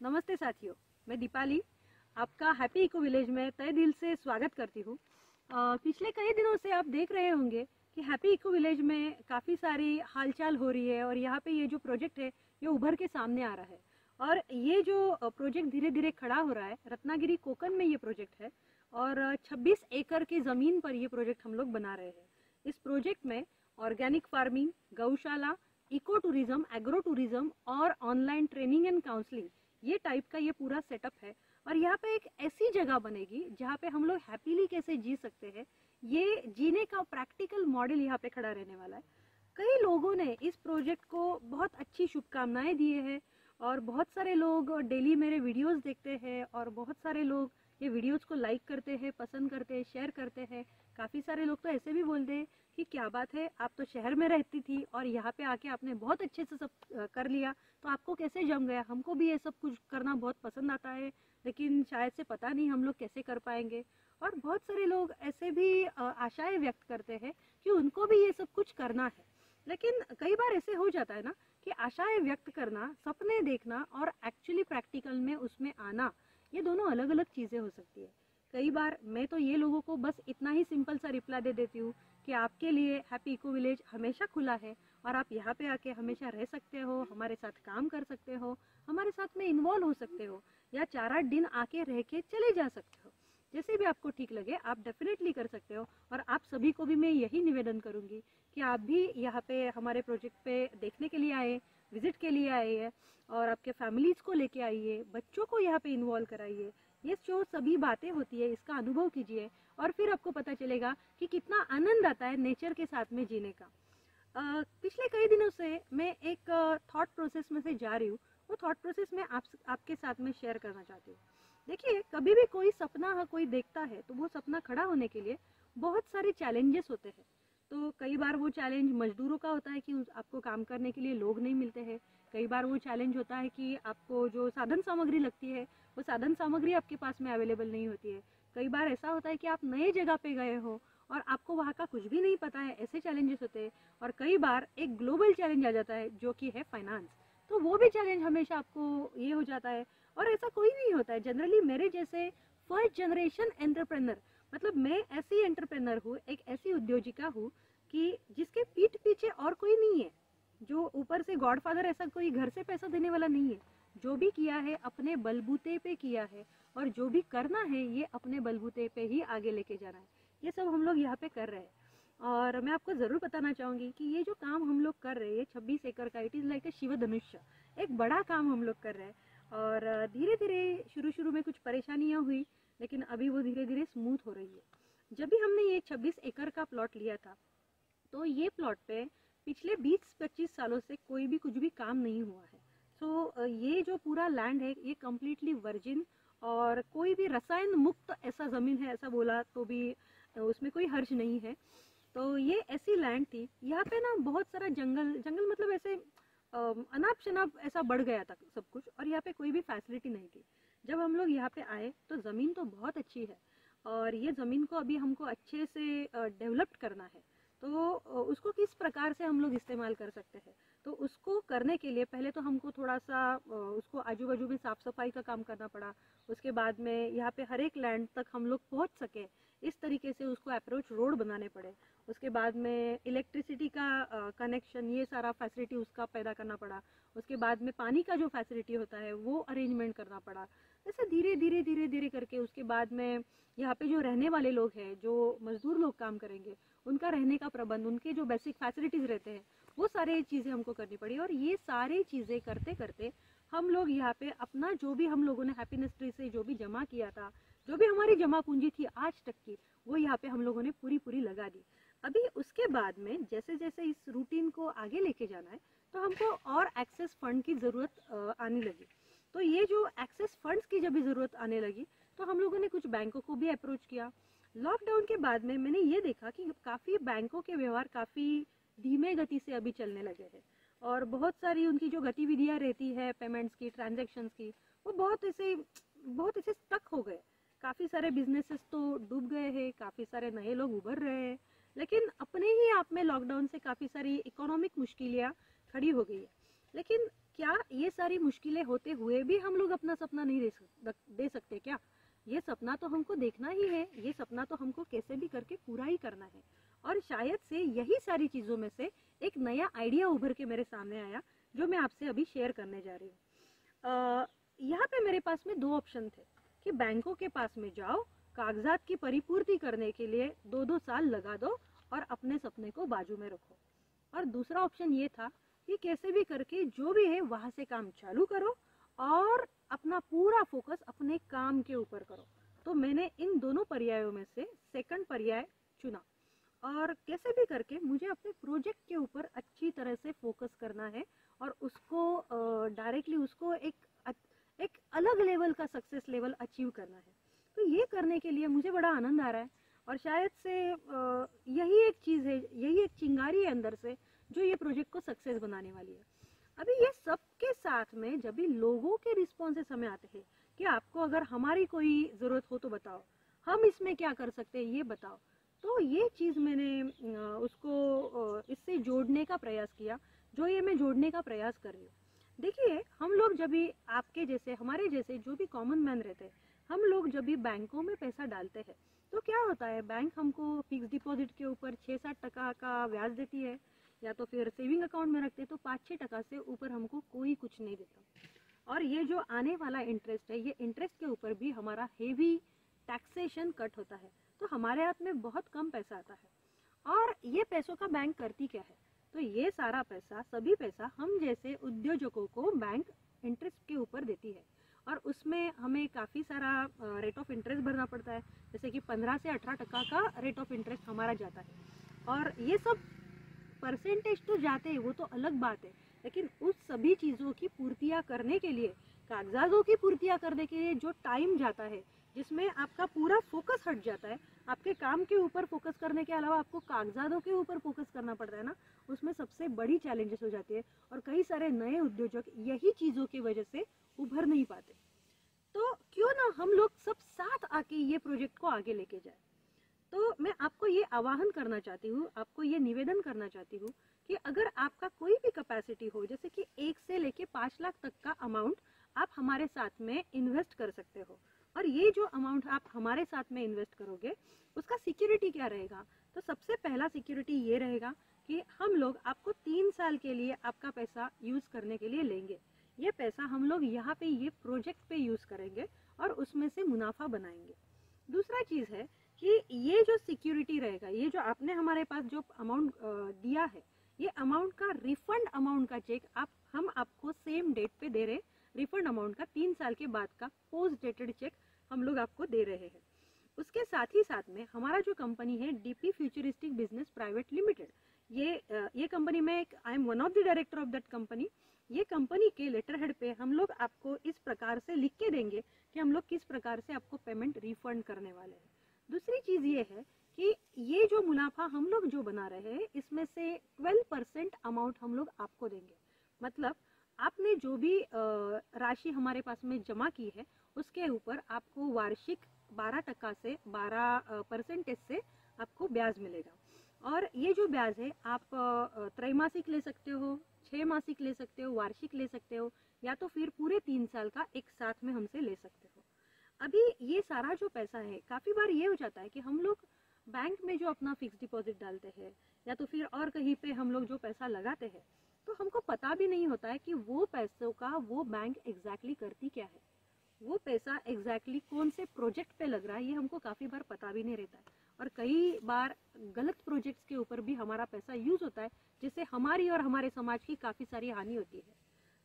नमस्ते साथियों, मैं दीपाली आपका हैप्पी इको विलेज में तहे दिल से स्वागत करती हूँ। पिछले कई दिनों से आप देख रहे होंगे कि हैप्पी इको विलेज में काफ़ी सारी हालचाल हो रही है और यहाँ पे ये जो प्रोजेक्ट है ये उभर के सामने आ रहा है। और ये जो प्रोजेक्ट धीरे धीरे खड़ा हो रहा है, रत्नागिरी कोकन में ये प्रोजेक्ट है और 26 एकड़ की ज़मीन पर ये प्रोजेक्ट हम लोग बना रहे हैं। इस प्रोजेक्ट में ऑर्गेनिक फार्मिंग, गौशाला, इको टूरिज्म, एग्रो टूरिज्म और ऑनलाइन ट्रेनिंग एंड काउंसलिंग, ये टाइप का ये पूरा सेटअप है। और यहाँ पे एक ऐसी जगह बनेगी जहाँ पे हम लोग हैप्पीली कैसे जी सकते हैं, ये जीने का प्रैक्टिकल मॉडल यहाँ पे खड़ा रहने वाला है। कई लोगों ने इस प्रोजेक्ट को बहुत अच्छी शुभकामनाएं दिए हैं और बहुत सारे लोग डेली मेरे वीडियोस देखते हैं और बहुत सारे लोग ये वीडियोस को लाइक करते हैं, पसंद करते हैं, शेयर करते हैं। काफ़ी सारे लोग तो ऐसे भी बोलते हैं कि क्या बात है, आप तो शहर में रहती थी और यहाँ पे आके आपने बहुत अच्छे से सब कर लिया, तो आपको कैसे जम गया। हमको भी ये सब कुछ करना बहुत पसंद आता है, लेकिन शायद से पता नहीं हम लोग कैसे कर पाएंगे। और बहुत सारे लोग ऐसे भी आशाएं व्यक्त करते हैं कि उनको भी ये सब कुछ करना है। लेकिन कई बार ऐसे हो जाता है ना कि आशाएं व्यक्त करना, सपने देखना और एक्चुअली प्रैक्टिकल में उसमें आना, ये दोनों अलग अलग चीज़ें हो सकती है। कई बार मैं तो ये लोगों को बस इतना ही सिंपल सा रिप्लाई दे देती हूँ कि आपके लिए हैप्पी इको विलेज हमेशा खुला है और आप यहाँ पे आके हमेशा रह सकते हो, हमारे साथ काम कर सकते हो, हमारे साथ में इन्वॉल्व हो सकते हो, या 4-8 दिन आके रह के चले जा सकते हो। जैसे भी आपको ठीक लगे आप डेफिनेटली कर सकते हो। और आप सभी को भी मैं यही निवेदन करूँगी कि आप भी यहाँ पे हमारे प्रोजेक्ट पे देखने के लिए आए, विजिट के लिए आए हैं और आपके फैमिलीज़ को लेके आइए, बच्चों को यहाँ पे इन्वॉल्व कराइए। ये जो सभी बातें होती है इसका अनुभव कीजिए और फिर आपको पता चलेगा कि कितना आनंद आता है नेचर के साथ में जीने का। पिछले कई दिनों से मैं एक थॉट प्रोसेस में से जा रही हूँ। वो थॉट प्रोसेस मैं आपके साथ में शेयर करना चाहती हूँ। देखिए, कभी भी कोई सपना कोई देखता है तो वो सपना खड़ा होने के लिए बहुत सारे चैलेंजेस होते हैं। तो कई बार वो चैलेंज मजदूरों का होता है कि आपको काम करने के लिए लोग नहीं मिलते हैं। कई बार वो चैलेंज होता है कि आपको जो साधन सामग्री लगती है वो साधन सामग्री आपके पास में अवेलेबल नहीं होती है। कई बार ऐसा होता है कि आप नए जगह पे गए हो और आपको वहाँ का कुछ भी नहीं पता है, ऐसे चैलेंजेस होते हैं। और कई बार एक ग्लोबल चैलेंज आ जाता है जो कि है फाइनेंस, तो वो भी चैलेंज हमेशा आपको ये हो जाता है। और ऐसा कोई नहीं होता है जनरली मेरे जैसे फर्स्ट जनरेशन एंटरप्रेनर, मतलब मैं ऐसी एंटरप्रेनर हूँ, एक ऐसी उद्योजिका हूँ कि जिसके पीठ पीछे और कोई नहीं है, जो ऊपर से गॉडफादर ऐसा कोई घर से पैसा देने वाला नहीं है। जो भी किया है अपने बलबूते पे किया है और जो भी करना है ये अपने बलबूते पे ही आगे लेके जाना है। ये सब हम लोग यहाँ पे कर रहे हैं। और मैं आपको ज़रूर बताना चाहूँगी कि ये जो काम हम लोग कर रहे हैं 26 एकड़ का, it is like a Shiv Dhanushya, एक बड़ा काम हम लोग कर रहे हैं। और धीरे धीरे शुरू में कुछ परेशानियाँ हुई, लेकिन अभी वो धीरे धीरे स्मूथ हो रही है। जब भी हमने ये 26 एकड़ का प्लॉट लिया था तो ये प्लॉट पे पिछले 20-25 सालों से कोई भी कुछ भी काम नहीं हुआ है। सो ये जो पूरा लैंड है ये कम्प्लीटली वर्जिन और कोई भी रसायन मुक्त ऐसा ज़मीन है, ऐसा बोला तो भी उसमें कोई हर्ज नहीं है। तो ये ऐसी लैंड थी, यहाँ पे ना बहुत सारा जंगल मतलब ऐसे अनाप शनाप ऐसा बढ़ गया था सब कुछ, और यहाँ पे कोई भी फैसिलिटी नहीं थी। जब हम लोग यहाँ पे आए तो ज़मीन तो बहुत अच्छी है और ये ज़मीन को अभी हमको अच्छे से डेवलप करना है। तो उसको किस प्रकार से हम लोग इस्तेमाल कर सकते हैं, तो उसको करने के लिए पहले तो हमको थोड़ा सा उसको आजू बाजू में साफ़ सफाई का काम करना पड़ा। उसके बाद में यहाँ पे हर एक लैंड तक हम लोग पहुँच सके इस तरीके से उसको अप्रोच रोड बनाने पड़े। उसके बाद में इलेक्ट्रिसिटी का कनेक्शन, ये सारा फैसिलिटी उसका पैदा करना पड़ा। उसके बाद में पानी का जो फैसिलिटी होता है वो अरेंजमेंट करना पड़ा। ऐसे धीरे धीरे करके उसके बाद में यहाँ पे जो रहने वाले लोग हैं, जो मजदूर लोग काम करेंगे, उनका रहने का प्रबंध, उनके जो बेसिक फैसिलिटीज़ रहते हैं, वो सारे चीज़ें हमको करनी पड़ी। और ये सारी चीज़ें करते करते हम लोग यहाँ पे अपना जो भी हम लोगों ने हैप्पीनेस ट्री से जो भी जमा किया था, जो भी हमारी जमा पूंजी थी आज तक की, वो यहाँ पे हम लोगों ने पूरी लगा दी। अभी उसके बाद में जैसे जैसे इस रूटीन को आगे लेके जाना है तो हमको और एक्सेस फंड की ज़रूरत आने लगी। तो ये जो एक्सेस फंड्स की जब भी ज़रूरत आने लगी तो हम लोगों ने कुछ बैंकों को भी अप्रोच किया। लॉकडाउन के बाद में मैंने ये देखा कि काफ़ी बैंकों के व्यवहार काफ़ी धीमे गति से अभी चलने लगे हैं और बहुत सारी उनकी जो गतिविधियाँ रहती है पेमेंट्स की, ट्रांजैक्शंस की, वो बहुत ऐसे स्टक हो गए। काफ़ी सारे बिजनेसेस तो डूब गए हैं, काफ़ी सारे नए लोग उभर रहे हैं, लेकिन अपने ही आप में लॉकडाउन से काफ़ी सारी इकोनॉमिक मुश्किलें खड़ी हो गई है। लेकिन क्या ये सारी मुश्किलें होते हुए भी हम लोग अपना सपना नहीं दे सकते क्या? ये सपना तो हमको देखना ही है, ये सपना तो हमको कैसे भी करके पूरा ही करना है। और शायद से यही सारी चीज़ों में से एक नया आइडिया उभर के मेरे सामने आया, जो मैं आपसे अभी शेयर करने जा रही हूँ। यहाँ पे मेरे पास में 2 ऑप्शन थे कि बैंकों के पास में जाओ, कागजात की परिपूर्ति करने के लिए 2-2 साल लगा दो और अपने सपने को बाजू में रखो। और दूसरा ऑप्शन ये था कि कैसे भी करके जो भी है वहाँ से काम चालू करो और अपना पूरा फोकस अपने काम के ऊपर करो। तो मैंने इन दोनों पर्यायों में से सेकंड पर्याय चुना, और कैसे भी करके मुझे अपने प्रोजेक्ट के ऊपर अच्छी तरह से फोकस करना है और उसको डायरेक्टली उसको एक अलग लेवल का सक्सेस लेवल अचीव करना है। तो ये करने के लिए मुझे बड़ा आनंद आ रहा है, और शायद से यही एक चीज़ है, यही एक चिंगारी है अंदर से जो ये प्रोजेक्ट को सक्सेस बनाने वाली है। अभी ये सब के साथ में जब भी लोगों के रिस्पॉन्सेस हमें आते हैं कि आपको अगर हमारी कोई ज़रूरत हो तो बताओ, हम इसमें क्या कर सकते हैं ये बताओ, तो ये चीज़ मैंने उसको इससे जोड़ने का प्रयास किया, जो ये मैं जोड़ने का प्रयास कर रही हूँ। देखिए, हम लोग जब भी आपके जैसे हमारे जैसे जो भी कॉमन मैन रहते हैं, हम लोग जब भी बैंकों में पैसा डालते हैं तो क्या होता है, बैंक हमको फिक्स डिपॉजिट के ऊपर 6-7% का ब्याज देती है, या तो फिर सेविंग अकाउंट में रखते तो 5-6% से ऊपर हमको कोई कुछ नहीं देता। और ये जो आने वाला इंटरेस्ट है, ये इंटरेस्ट के ऊपर भी हमारा हेवी टैक्सेशन कट होता है, तो हमारे हाथ में बहुत कम पैसा आता है। और ये पैसों का बैंक करती क्या है, तो ये सारा पैसा, सभी पैसा हम जैसे उद्योजकों को बैंक इंटरेस्ट के ऊपर देती है, और उसमें हमें काफ़ी सारा रेट ऑफ इंटरेस्ट भरना पड़ता है, जैसे कि 15 से 18% का रेट ऑफ इंटरेस्ट हमारा जाता है। और ये सब परसेंटेज तो जाते हैं, वो तो अलग बात है, लेकिन उस सभी चीज़ों की पूर्तियाँ करने के लिए, कागजातों की पूर्तियाँ करने के लिए जो टाइम जाता है, जिसमें आपका पूरा फोकस हट जाता है, आपके काम के ऊपर फोकस करने के अलावा आपको कागजातों के ऊपर फोकस करना पड़ता है ना, उसमें सबसे बड़ी चैलेंजेस हो जाती है। और कई सारे नए उद्योजक यही चीज़ों की वजह से उभर नहीं पाते। तो क्यों ना हम लोग सब साथ आके ये प्रोजेक्ट को आगे लेके जाए। तो मैं आपको ये आह्वान करना चाहती हूँ, आपको ये निवेदन करना चाहती हूँ कि अगर आपका कोई भी कैपेसिटी हो, जैसे कि 1 से लेके 5 लाख तक का अमाउंट आप हमारे साथ में इन्वेस्ट कर सकते हो, और ये जो अमाउंट आप हमारे साथ में इन्वेस्ट करोगे उसका सिक्योरिटी क्या रहेगा, तो सबसे पहला सिक्योरिटी ये रहेगा कि हम लोग आपको 3 साल के लिए आपका पैसा यूज़ करने के लिए लेंगे। ये पैसा हम लोग यहाँ पे ये प्रोजेक्ट पे यूज़ करेंगे और उसमें से मुनाफा बनाएंगे। दूसरा चीज़ है कि ये जो सिक्योरिटी रहेगा, ये जो आपने हमारे पास जो अमाउंट दिया है, ये अमाउंट का रिफंड अमाउंट का चेक हम आपको सेम डेट पे दे रहे हैं। रिफंड अमाउंट का 3 साल के बाद का पोस्ट डेटेड चेक हम लोग आपको दे रहे हैं। उसके साथ ही साथ में हमारा जो कंपनी है DP futuristic business private limited, ये कंपनी में I am one of the director of that company. ये कंपनी के लेटर हेड पे हम लोग आपको इस प्रकार से लिख के देंगे कि हम लोग किस प्रकार से आपको पेमेंट रिफंड करने वाले हैं। दूसरी चीज़ ये है कि ये जो मुनाफा हम लोग जो बना रहे हैं, इसमें से 12% अमाउंट हम लोग आपको देंगे। मतलब आपने जो भी राशि हमारे पास में जमा की है, उसके ऊपर आपको वार्षिक 12% से 12% से आपको ब्याज मिलेगा। और ये जो ब्याज है आप त्रैमासिक ले सकते हो, 6 मासिक ले सकते हो, वार्षिक ले सकते हो, या तो फिर पूरे 3 साल का एक साथ में हमसे ले सकते हो। अभी ये सारा जो पैसा है, काफ़ी बार ये हो जाता है कि हम लोग बैंक में जो अपना फिक्स डिपॉजिट डालते हैं या तो फिर और कहीं पे हम लोग जो पैसा लगाते हैं, तो हमको पता भी नहीं होता है कि वो पैसों का वो बैंक एग्जैक्टली करती क्या है, वो पैसा एग्जैक्टली कौन से प्रोजेक्ट पे लग रहा है, ये हमको काफ़ी बार पता भी नहीं रहता है। और कई बार गलत प्रोजेक्ट्स के ऊपर भी हमारा पैसा यूज़ होता है, जिससे हमारी और हमारे समाज की काफ़ी सारी हानि होती है।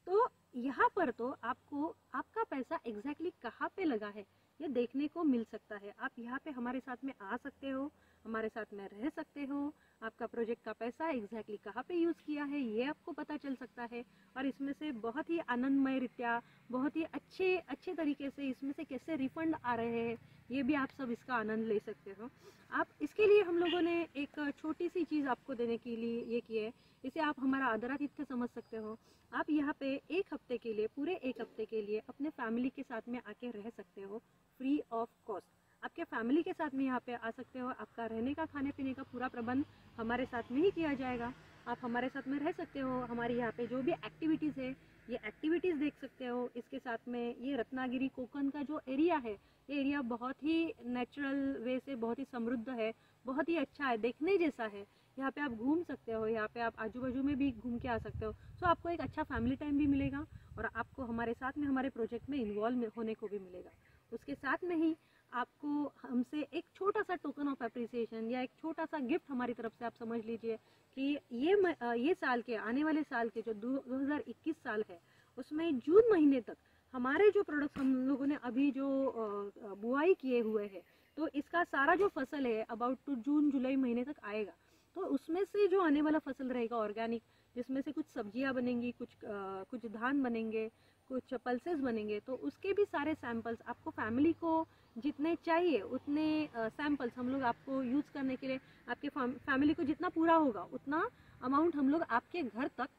तो यहाँ पर तो आपको आपका पैसा एग्जैक्टली कहाँ पे लगा है ये देखने को मिल सकता है। आप यहाँ पे हमारे साथ में आ सकते हो, हमारे साथ में रह सकते हो, आपका प्रोजेक्ट का पैसा एग्जैक्टली कहाँ पे यूज़ किया है ये आपको पता चल सकता है, और इसमें से बहुत ही आनंदमय रीत्या, बहुत ही अच्छे तरीके से इसमें से कैसे रिफंड आ रहे हैं, ये भी आप सब इसका आनंद ले सकते हो। आप इसके लिए हम लोगों ने एक छोटी सी चीज़ आपको देने के लिए ये की है, इसे आप हमारा आदरातिथ्य समझ सकते हो। आप यहाँ पे एक हफ्ते के लिए, पूरे एक हफ्ते के लिए अपने फैमिली के साथ में आके रह सकते हो फ्री ऑफ कॉस्ट। आपके फैमिली के साथ में यहाँ पे आ सकते हो, आपका रहने का, खाने पीने का पूरा प्रबंध हमारे साथ में ही किया जाएगा। आप हमारे साथ में रह सकते हो, हमारे यहाँ पे जो भी एक्टिविटीज़ है ये एक्टिविटीज़ देख सकते हो। इसके साथ में ये रत्नागिरी कोकण का जो एरिया है, ये एरिया बहुत ही नेचुरल वे से बहुत ही समृद्ध है, बहुत ही अच्छा है, देखने जैसा है। यहाँ पे आप घूम सकते हो, यहाँ पे आप आजू बाजू में भी घूम के आ सकते हो। सो आपको एक अच्छा फैमिली टाइम भी मिलेगा और आपको हमारे साथ में हमारे प्रोजेक्ट में इन्वॉल्व होने को भी मिलेगा। उसके साथ में ही आपको हमसे एक छोटा सा टोकन ऑफ अप्रिसिएशन या एक छोटा सा गिफ्ट हमारी तरफ से आप समझ लीजिए कि ये साल के आने वाले साल के जो 2021 साल है, उसमें जून महीने तक हमारे जो प्रोडक्ट्स हम लोगों ने अभी जो बुआई किए हुए हैं, तो इसका सारा जो फसल है अबाउट टू जून जुलाई महीने तक आएगा। तो उसमें से जो आने वाला फसल रहेगा ऑर्गेनिक, जिसमें से कुछ सब्जियां बनेंगी, कुछ धान बनेंगे, कुछ पल्सेस बनेंगे, तो उसके भी सारे सैंपल्स आपको फैमिली को जितने चाहिए उतने सैंपल्स हम लोग आपको यूज़ करने के लिए, आपके फैमिली को जितना पूरा होगा उतना अमाउंट हम लोग आपके घर तक,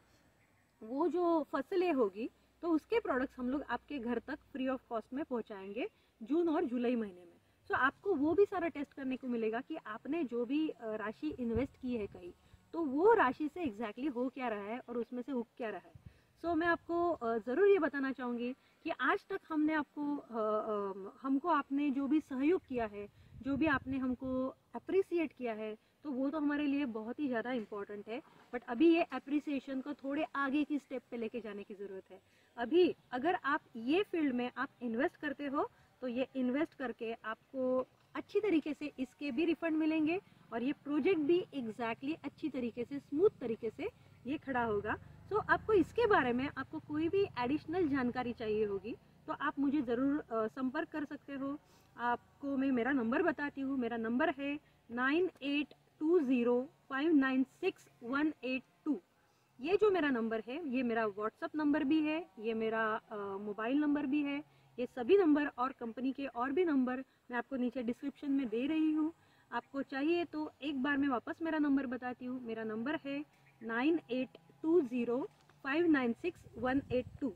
वो जो फसलें होगी तो उसके प्रोडक्ट्स हम लोग आपके घर तक फ्री ऑफ कॉस्ट में पहुंचाएंगे जून और जुलाई महीने में। सो आपको वो भी सारा टेस्ट करने को मिलेगा कि आपने जो भी राशि इन्वेस्ट की है कहीं, तो वो राशि से एग्जैक्टली हो क्या रहा है और उसमें से उग क्या रहा है। सो मैं आपको ज़रूर ये बताना चाहूँगी कि आज तक हमको आपने जो भी सहयोग किया है, जो भी आपने हमको अप्रिसिएट किया है, तो वो तो हमारे लिए बहुत ही ज़्यादा इम्पोर्टेंट है। बट अभी ये अप्रिसिएशन को थोड़े आगे की स्टेप पे लेके जाने की ज़रूरत है। अभी अगर आप ये फील्ड में आप इन्वेस्ट करते हो, तो ये इन्वेस्ट करके आपको अच्छी तरीके से इसके भी रिफंड मिलेंगे और ये प्रोजेक्ट भी एग्जैक्टली अच्छी तरीके से, स्मूथ तरीके से ये खड़ा होगा। सो आपको इसके बारे में आपको कोई भी एडिशनल जानकारी चाहिए होगी तो आप मुझे ज़रूर संपर्क कर सकते हो। आपको मैं मेरा नंबर बताती हूँ। मेरा नंबर है 9820596182। ये जो मेरा नंबर है, ये मेरा व्हाट्सअप नंबर भी है, ये मेरा मोबाइल नंबर भी है। ये सभी नंबर और कंपनी के और भी नंबर मैं आपको नीचे डिस्क्रिप्शन में दे रही हूँ। आपको चाहिए तो एक बार मैं वापस मेरा नंबर बताती हूँ। मेरा नंबर है 9820596182।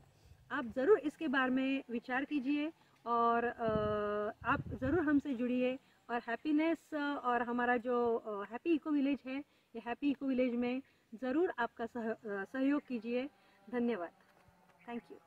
आप ज़रूर इसके बारे में विचार कीजिए और आप ज़रूर हमसे जुड़िए और हैप्पीनेस और हमारा जो हैप्पी इको विलेज है, ये हैप्पी इको विलेज में ज़रूर आपका सहयोग कीजिए। धन्यवाद। Thank you.